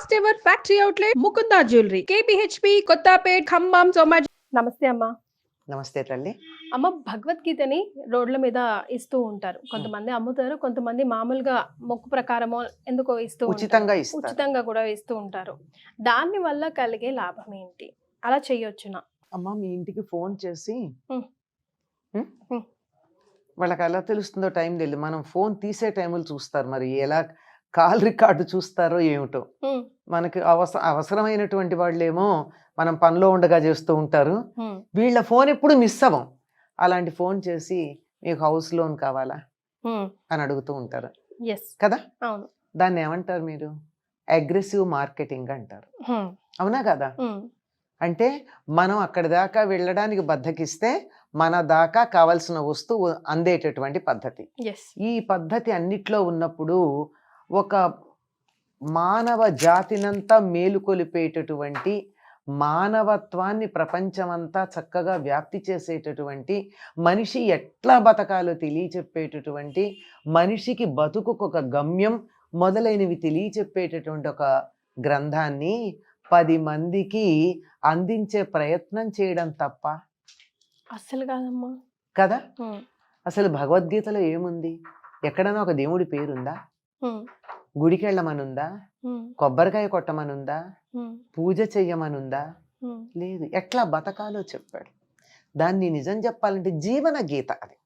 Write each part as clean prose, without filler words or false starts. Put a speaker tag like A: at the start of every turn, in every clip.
A: First ever factory outlet Mukunda jewellery KPHB Kothapet Khammam సోమాజి. నమస్తే అమ్మా.
B: నమస్తే తల్లి.
A: అమ్మ, భగవద్గీతని రోడ్ల మీద ఇస్తూ ఉంటారు. కొంతమంది అమ్ముతారు, కొంతమంది మామూలుగా మొక్కు ప్రకారమో ఎందుకో ఇస్తూ ఉచితంగా కూడా ఇస్తూ ఉంటారు. దాని వల్ల కలిగే లాభం ఏంటి? అలా చేయొచ్చునా?
B: అమ్మా, మీ ఇంటికి ఫోన్ చేసి వాళ్ళకి ఎలా తెలుస్తుందో టైం తెలియదు. మనం ఫోన్ తీసే టైములు చూస్తారు, మరి ఎలా కాల్ రికార్డు చూస్తారో ఏమిటో. మనకి అవసరమైనటువంటి వాళ్ళేమో మనం పనిలో ఉండగా చేస్తూ ఉంటారు. వీళ్ళ ఫోన్ ఎప్పుడు మిస్ అవ్వం. అలాంటి ఫోన్ చేసి మీకు హౌస్ లోన్ కావాలా అని అడుగుతూ ఉంటారు కదా. దాన్ని ఏమంటారు మీరు? అగ్రెసివ్ మార్కెటింగ్ అంటారు. అవునా కదా? అంటే మనం అక్కడి దాకా వెళ్ళడానికి బద్దకిస్తే మన దాకా కావలసిన వస్తువు అందేటటువంటి పద్ధతి. ఈ పద్ధతి అన్నిట్లో ఉన్నప్పుడు ఒక మానవ జాతినంతా మేలుకొలిపేటటువంటి, మానవత్వాన్ని ప్రపంచమంతా చక్కగా వ్యాప్తి చేసేటటువంటి, మనిషి ఎట్లా బతకాలో తెలియచెప్పేటటువంటి, మనిషికి బతుకుకొక గమ్యం మొదలైనవి తెలియచెప్పేటటువంటి ఒక గ్రంథాన్ని 10 మందికి అందించే ప్రయత్నం చేయడం తప్ప
A: అసలు కాదమ్మా
B: కదా. అసలు భగవద్గీతలో ఏముంది? ఎక్కడైనా ఒక దేవుడి పేరుందా? గుడికి వెళ్ళమనుందా? కొబ్బరికాయ కొట్టమనుందా? పూజ చెయ్యమనుందా? లేదు. ఎట్లా బతకాలో చెప్పాడు. దాన్ని నిజం చెప్పాలంటే జీవన గీత అది.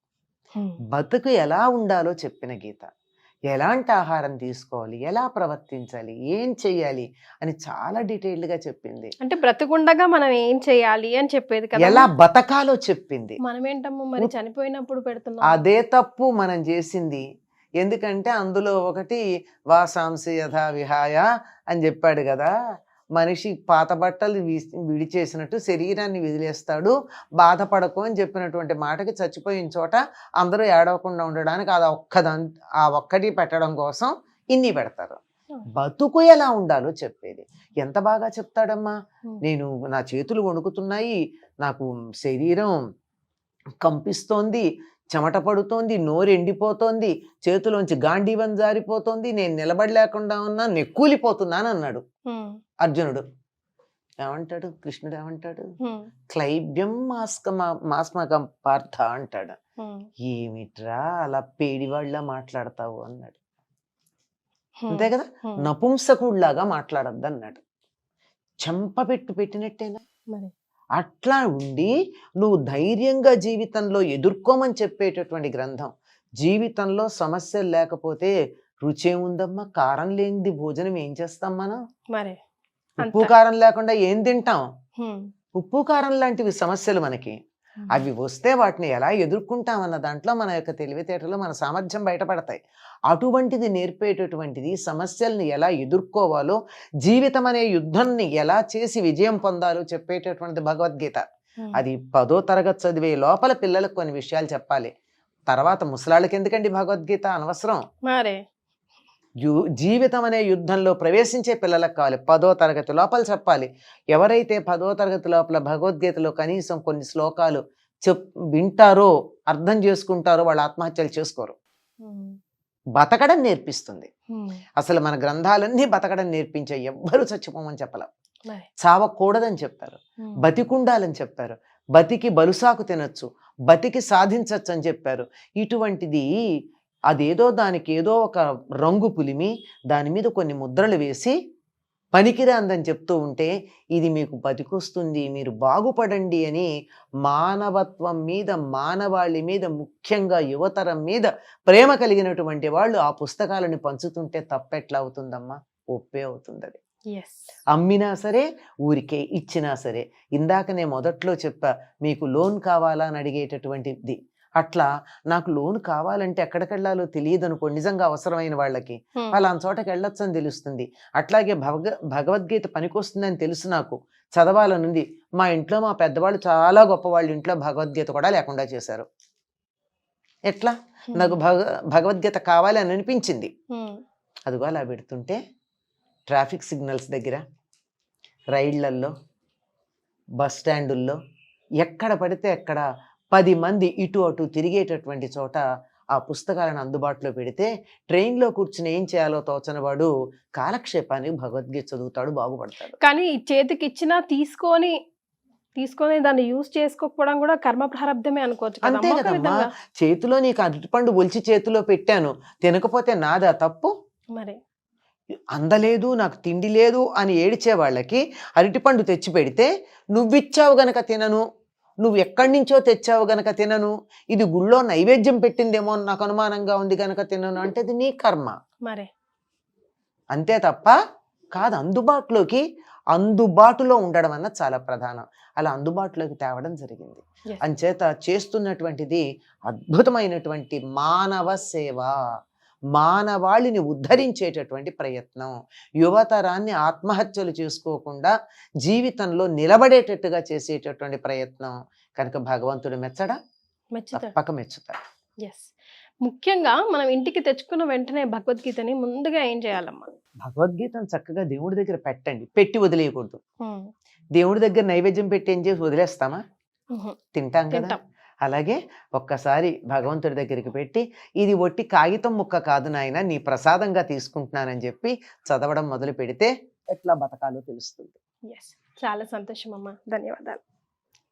B: బతుకు ఎలా ఉండాలో చెప్పిన గీత. ఎలాంటి ఆహారం తీసుకోవాలి, ఎలా ప్రవర్తించాలి, ఏం చెయ్యాలి అని చాలా డీటెయిల్డ్ గా చెప్పింది.
A: అంటే బ్రతుకుండగా మనం ఏం చెయ్యాలి అని చెప్పేది కదా.
B: ఎలా బతకాలో చెప్పింది.
A: మనం ఏంటమ్మా మరి చనిపోయినప్పుడు పెడుతున్నాం.
B: అదే తప్పు మనం చేసింది. ఎందుకంటే అందులో ఒకటి వాసాంసి యథా విహాయ అని చెప్పాడు కదా. మనిషి పాత బట్టలు విడిచేసినట్టు శరీరాన్ని వదిలేస్తాడు, బాధపడకు అని చెప్పినటువంటి మాటకి చచ్చిపోయిన చోట అందరూ ఏడవకుండా ఉండడానికి ఆ ఒక్కటి పెట్టడం కోసం ఇన్ని పెడతారు. బతుకు ఎలా ఉండాలో చెప్పేది. ఎంత బాగా చెప్తాడమ్మా. నా చేతులు వణుకుతున్నాయి, నాకు శరీరం కంపిస్తోంది, చెమట పడుతోంది, నోరు ఎండిపోతోంది, చేతిలోంచి గాంధీవం జారిపోతోంది, నేను నిలబడలేకుండా ఉన్నా, నెక్కూలిపోతున్నాను అన్నాడు అర్జునుడు. ఏమంటాడు కృష్ణుడు? ఏమంటాడు? క్లైబ్యం మాస్మకం పార్థ అంటాడు. ఏమిట్రా అలా పేడివాళ్ళ మాట్లాడతావు అన్నాడు. అంతే కదా. నపుంసకుడిలాగా మాట్లాడద్దు అన్నాడు. చెంప పెట్టినట్టేనా? అట్లా ఉండి నువ్వు ధైర్యంగా జీవితంలో ఎదుర్కోమని చెప్పేటటువంటి గ్రంథం. జీవితంలో సమస్యలు లేకపోతే రుచేముందమ్మా? కారం లేనిది భోజనం ఏం చేస్తాం మనం? ఉప్పు కారం లేకుండా ఏం తింటాం? ఉప్పు కారం లాంటివి సమస్యలు మనకి. అవి వస్తే వాటిని ఎలా ఎదుర్కొంటామన్న దాంట్లో మన యొక్క తెలివితేటలు, మన సామర్థ్యం బయటపడతాయి. అటువంటిది నేర్పేటటువంటిది, సమస్యల్ని ఎలా ఎదుర్కోవాలో, జీవితం అనే యుద్ధాన్ని ఎలా చేసి విజయం పొందాలో చెప్పేటటువంటిది భగవద్గీత. అది 10వ తరగతి చదివే లోపల పిల్లలకు కొన్ని విషయాలు చెప్పాలి. తర్వాత ముసలాళ్ళకి ఎందుకండి భగవద్గీత? అనవసరం. జీవితం అనే యుద్ధంలో ప్రవేశించే పిల్లలకు కావాలి. 10వ తరగతి లోపల చెప్పాలి. ఎవరైతే 10వ తరగతి లోపల భగవద్గీతలో కనీసం కొన్ని శ్లోకాలు వింటారో, అర్థం చేసుకుంటారో, వాళ్ళు ఆత్మహత్యలు చేసుకోరు. బతకడం నేర్పిస్తుంది. అసలు మన గ్రంథాలన్నీ బతకడం నేర్పించాయి. ఎవ్వరూ చచ్చిపోమని చెప్పలేం, చావకూడదని చెప్పారు, బతికుండాలని చెప్పారు, బతికి బలుసాకు తినొచ్చు, బతికి సాధించచ్చు అని చెప్పారు. ఇటువంటిది అదేదో దానికి ఏదో ఒక రంగు పులిమి దాని మీద కొన్ని ముద్రలు వేసి పనికిరాందని చెప్తూ ఉంటే, ఇది మీకు బతికొస్తుంది, మీరు బాగుపడండి అని మానవత్వం మీద, మానవాళి మీద, ముఖ్యంగా యువతరం మీద ప్రేమ కలిగినటువంటి వాళ్ళు ఆ పుస్తకాలను పంచుతుంటే తప్పెట్లా అవుతుందమ్మా? ఒప్పే అవుతుంది. అది అమ్మినా సరే, ఊరికే ఇచ్చినా సరే. ఇందాకనే మొదట్లో చెప్పా, మీకు లోన్ కావాలా అని అడిగేటటువంటిది. అట్లా నాకు లోన్ కావాలంటే ఎక్కడికి వెళ్ళాలో తెలియదు అనుకో, నిజంగా అవసరమైన వాళ్ళకి వాళ్ళ చోటకి వెళ్ళొచ్చు అని తెలుస్తుంది. అట్లాగే భగవద్గీత పనికొస్తుందని తెలుసు, నాకు చదవాలనుంది. మా ఇంట్లో మా పెద్దవాళ్ళు చాలా గొప్పవాళ్ళు ఇంట్లో భగవద్గీత కూడా లేకుండా చేశారు. ఎట్లా? నాకు భగవద్గీత కావాలి అని అనిపించింది. అదిగో అలా పెడుతుంటే ట్రాఫిక్ సిగ్నల్స్ దగ్గర, రైళ్లల్లో, బస్ స్టాండుల్లో, ఎక్కడ పడితే అక్కడ 10 మంది ఇటు అటు తిరిగేటటువంటి చోట ఆ పుస్తకాలను అందుబాటులో పెడితే ట్రైన్లో కూర్చుని ఏం చేయాలో తోచని వాడు కాలక్షేపానికి భగవద్గీత చదువుతాడు, బాగుపడతాడు.
A: కానీ చేతికి ఇచ్చినా తీసుకొని దాన్ని యూజ్ చేసుకోకపోవడం కూడా కర్మ ప్రారంధమే అనుకోవచ్చు కదా.
B: అంతే
A: అమ్మ ఒక
B: కదమ్మా,
A: విధంగా
B: చేతిలో నీకు అరటిపండు ఒలిచి చేతిలో పెట్టాను, తినకపోతే నాదా తప్పు?
A: మరి
B: అందలేదు, నాకు తిండి లేదు అని ఏడిచే వాళ్ళకి అరటిపండు తెచ్చి పెడితే, నువ్విచ్చావు గనక తినను, నువ్వు ఎక్కడి నుంచో తెచ్చావు గనక తినను, ఇది గుళ్ళో నైవేద్యం పెట్టిందేమో అని నాకు అనుమానంగా ఉంది గనక తినను అంటే అది నీ కర్మ.
A: మరి
B: అంతే తప్ప కాదు. అందుబాటులో ఉండడం అన్నది చాలా ప్రధానం. అలా అందుబాటులోకి తేవడం జరిగింది.
A: Yes.
B: అంచేత చేస్తున్నటువంటిది అద్భుతమైనటువంటి మానవ సేవ, మానవాళిని ఉద్ధరించేటటువంటి ప్రయత్నం, యువతరాన్ని ఆత్మహత్యలు చేసుకోకుండా జీవితంలో నిలబడేటట్టుగా చేసేటటువంటి ప్రయత్నం. కనుక భగవంతుడు మెచ్చడా?
A: మెచ్చుతాడు.
B: తప్పక మెచ్చుతాడు.
A: ఎస్. ముఖ్యంగా మనం ఇంటికి తెచ్చుకున్న వెంటనే భగవద్గీతని ముందుగా ఏం చేయాలమ్మా?
B: భగవద్గీతను చక్కగా దేవుడి దగ్గర పెట్టండి, పెట్టి వదిలేయకూడదు.
A: ఉమ్,
B: దేవుడి దగ్గర నైవేద్యం పెట్టి ఏం చేసి వదిలేస్తామా?
A: ఉహు,
B: తింటాం కదా.
A: తింటాం.
B: అలాగే ఒక్కసారి భగవంతుడి దగ్గరికి పెట్టి, ఇది ఒట్టి కాగితం ముక్క కాదు నాయన, నీ ప్రసాదంగా తీసుకుంటున్నానని చెప్పి చదవడం మొదలు పెడితే ఎట్లా బతకాలో తెలుస్తుంది.
A: ఎస్. చాలా సంతోషం అమ్మా, ధన్యవాదాలు.